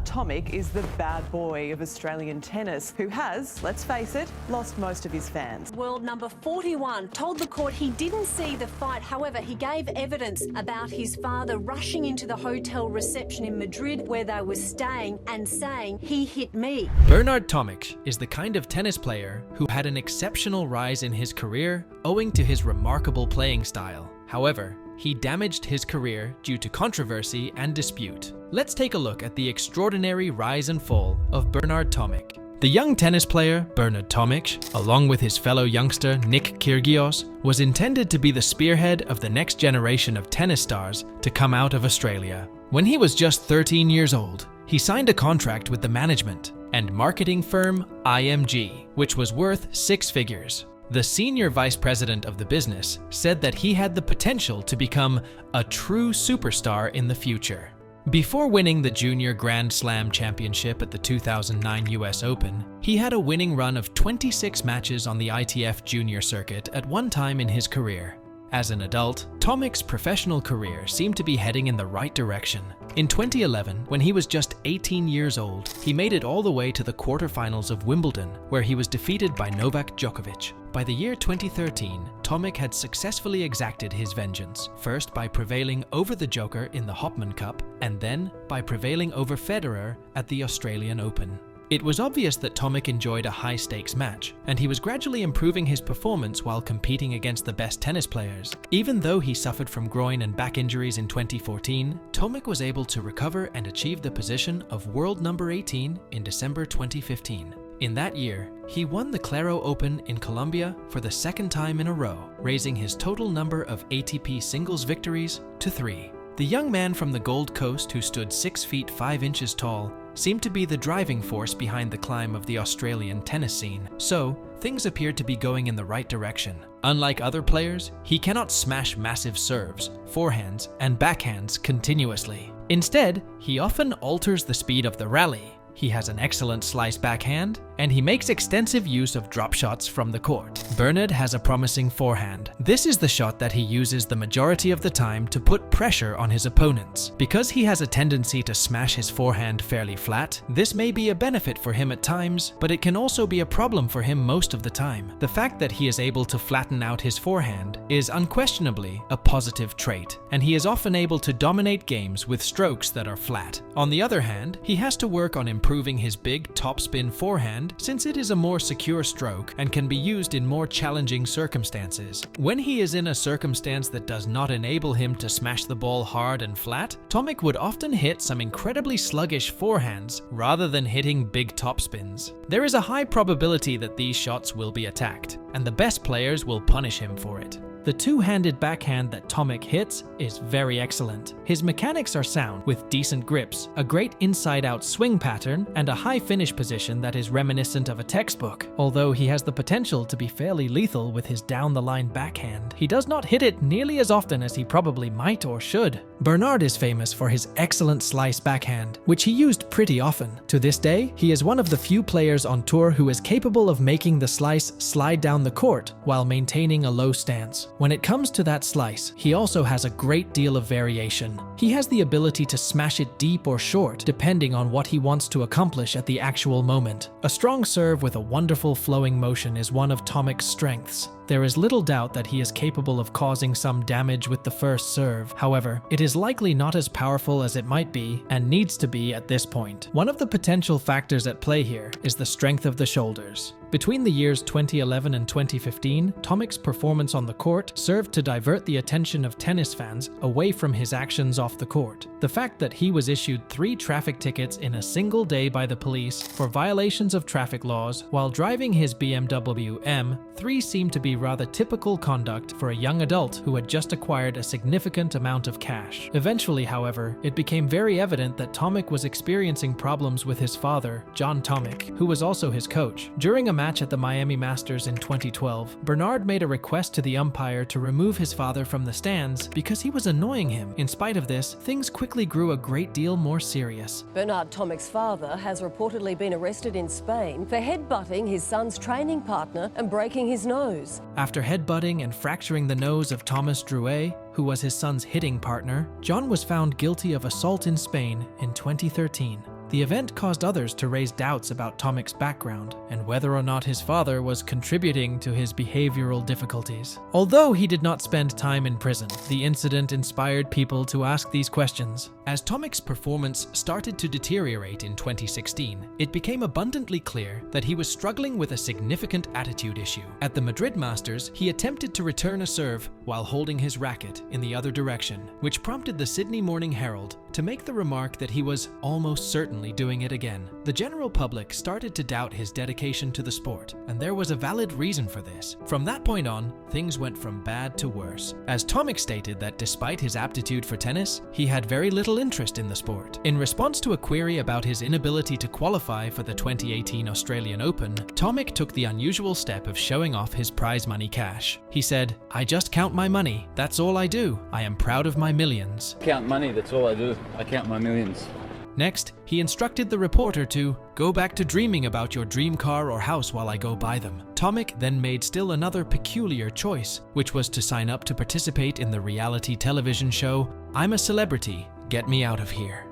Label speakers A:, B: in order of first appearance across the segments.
A: Tomic is the bad boy of Australian tennis, who has, let's face it, lost most of his fans.
B: World number 41 told the court he didn't see the fight. However, he gave evidence about his father rushing into the hotel reception in Madrid where they were staying and saying, "He hit me."
C: Bernard Tomic is the kind of tennis player who had an exceptional rise in his career owing to his remarkable playing style. However, he damaged his career due to controversy and dispute. Let's take a look at the extraordinary rise and fall of Bernard Tomic. The young tennis player, Bernard Tomic, along with his fellow youngster Nick Kyrgios, was intended to be the spearhead of the next generation of tennis stars to come out of Australia. When he was just 13 years old, he signed a contract with the management and marketing firm IMG, which was worth 6 figures. The senior vice president of the business said that he had the potential to become a true superstar in the future. Before winning the Junior Grand Slam Championship at the 2009 US Open, he had a winning run of 26 matches on the ITF Junior circuit at one time in his career. As an adult, Tomic's professional career seemed to be heading in the right direction. In 2011, when he was just 18 years old, he made it all the way to the quarterfinals of Wimbledon, where he was defeated by Novak Djokovic. By the year 2013, Tomic had successfully exacted his vengeance, first by prevailing over the Joker in the Hopman Cup, and then by prevailing over Federer at the Australian Open. It was obvious that Tomic enjoyed a high-stakes match, and he was gradually improving his performance while competing against the best tennis players. Even though he suffered from groin and back injuries in 2014, Tomic was able to recover and achieve the position of world number 18 in December 2015. In that year, he won the Claro Open in Colombia for the second time in a row, raising his total number of ATP singles victories to 3. The young man from the Gold Coast, who stood 6 feet 5 inches tall, seemed to be the driving force behind the climb of the Australian tennis scene, so things appeared to be going in the right direction. Unlike other players, he cannot smash massive serves, forehands, and backhands continuously. Instead, he often alters the speed of the rally. He has an excellent slice backhand, and he makes extensive use of drop shots from the court. Bernard has a promising forehand. This is the shot that he uses the majority of the time to put pressure on his opponents. Because he has a tendency to smash his forehand fairly flat, this may be a benefit for him at times, but it can also be a problem for him most of the time. The fact that he is able to flatten out his forehand is unquestionably a positive trait, and he is often able to dominate games with strokes that are flat. On the other hand, he has to work on improving his big topspin forehand, since it is a more secure stroke and can be used in more challenging circumstances. When he is in a circumstance that does not enable him to smash the ball hard and flat, Tomic would often hit some incredibly sluggish forehands rather than hitting big topspins. There is a high probability that these shots will be attacked, and the best players will punish him for it. The two-handed backhand that Tomic hits is very excellent. His mechanics are sound, with decent grips, a great inside-out swing pattern, and a high finish position that is reminiscent of a textbook. Although he has the potential to be fairly lethal with his down-the-line backhand, he does not hit it nearly as often as he probably might or should. Bernard is famous for his excellent slice backhand, which he used pretty often. To this day, he is one of the few players on tour who is capable of making the slice slide down the court while maintaining a low stance. When it comes to that slice, he also has a great deal of variation. He has the ability to smash it deep or short, depending on what he wants to accomplish at the actual moment. A strong serve with a wonderful flowing motion is one of Tomic's strengths. There is little doubt that he is capable of causing some damage with the first serve. However, it is likely not as powerful as it might be and needs to be at this point. One of the potential factors at play here is the strength of the shoulders. Between the years 2011 and 2015, Tomic's performance on the court served to divert the attention of tennis fans away from his actions off the court. The fact that he was issued 3 traffic tickets in a single day by the police for violations of traffic laws while driving his BMW M3 seemed to be rather typical conduct for a young adult who had just acquired a significant amount of cash. Eventually, however, it became very evident that Tomic was experiencing problems with his father, John Tomic, who was also his coach. During a match at the Miami Masters in 2012, Bernard made a request to the umpire to remove his father from the stands because he was annoying him. In spite of this, things quickly grew a great deal more serious.
B: Bernard Tomic's father has reportedly been arrested in Spain for headbutting his son's training partner and breaking his nose.
C: After headbutting and fracturing the nose of Thomas Drouet, who was his son's hitting partner, John was found guilty of assault in Spain in 2013. The event caused others to raise doubts about Tomic's background and whether or not his father was contributing to his behavioral difficulties. Although he did not spend time in prison, the incident inspired people to ask these questions. As Tomic's performance started to deteriorate in 2016, it became abundantly clear that he was struggling with a significant attitude issue. At the Madrid Masters, he attempted to return a serve while holding his racket in the other direction, which prompted the Sydney Morning Herald to make the remark that he was almost certainly doing it again. The general public started to doubt his dedication to the sport, and there was a valid reason for this. From that point on, things went from bad to worse, as Tomic stated that despite his aptitude for tennis, he had very little interest in the sport. In response to a query about his inability to qualify for the 2018 Australian Open, Tomic took the unusual step of showing off his prize money cash. He said, "I just count my money. That's all I do. I am proud of my millions."
D: Count money, that's all I do. I count my millions.
C: Next, he instructed the reporter to go back to dreaming about your dream car or house while I go buy them. Tomic then made still another peculiar choice, which was to sign up to participate in the reality television show, I'm a Celebrity, Get Me Out of Here.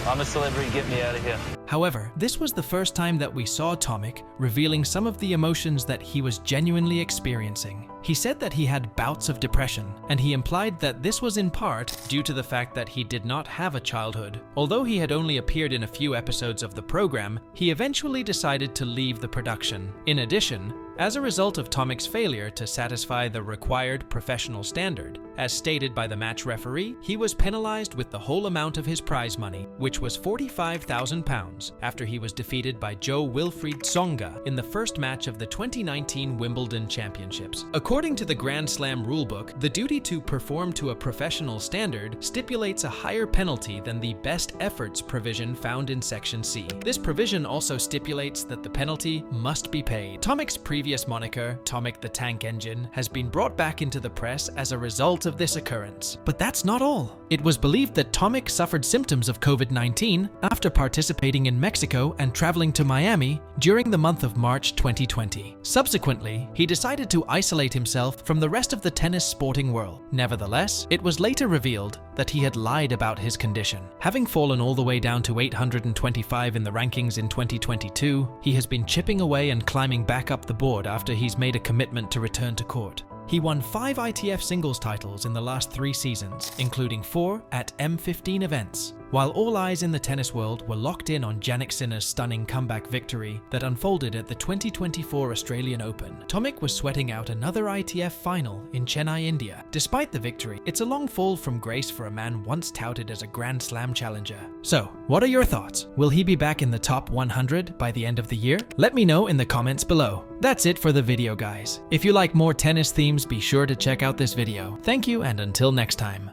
D: I'm a celebrity, get me out of here.
C: However, this was the first time that we saw Tomic revealing some of the emotions that he was genuinely experiencing. He said that he had bouts of depression, and he implied that this was in part due to the fact that he did not have a childhood. Although he had only appeared in a few episodes of the program, he eventually decided to leave the production. In addition, as a result of Tomic's failure to satisfy the required professional standard, as stated by the match referee, he was penalized with the whole amount of his prize money, which was £45,000, after he was defeated by Joe Wilfried Tsonga in the first match of the 2019 Wimbledon Championships. According to the Grand Slam rulebook, the duty to perform to a professional standard stipulates a higher penalty than the best efforts provision found in Section C. This provision also stipulates that the penalty must be paid. Tomic's previous moniker, Tomic the Tank Engine, has been brought back into the press as a result of this occurrence. But that's not all. It was believed that Tomic suffered symptoms of COVID-19 after participating in Mexico and traveling to Miami during the month of March 2020. Subsequently, he decided to isolate himself from the rest of the tennis sporting world. Nevertheless, it was later revealed that he had lied about his condition. Having fallen all the way down to 825 in the rankings in 2022, he has been chipping away and climbing back up the board after he's made a commitment to return to court. He won 5 ITF singles titles in the last 3 seasons, including 4 at M15 events. While all eyes in the tennis world were locked in on Jannik Sinner's stunning comeback victory that unfolded at the 2024 Australian Open, Tomic was sweating out another ITF final in Chennai, India. Despite the victory, it's a long fall from grace for a man once touted as a Grand Slam challenger. So, what are your thoughts? Will he be back in the top 100 by the end of the year? Let me know in the comments below. That's it for the video, guys. If you like more tennis themes, be sure to check out this video. Thank you, and until next time.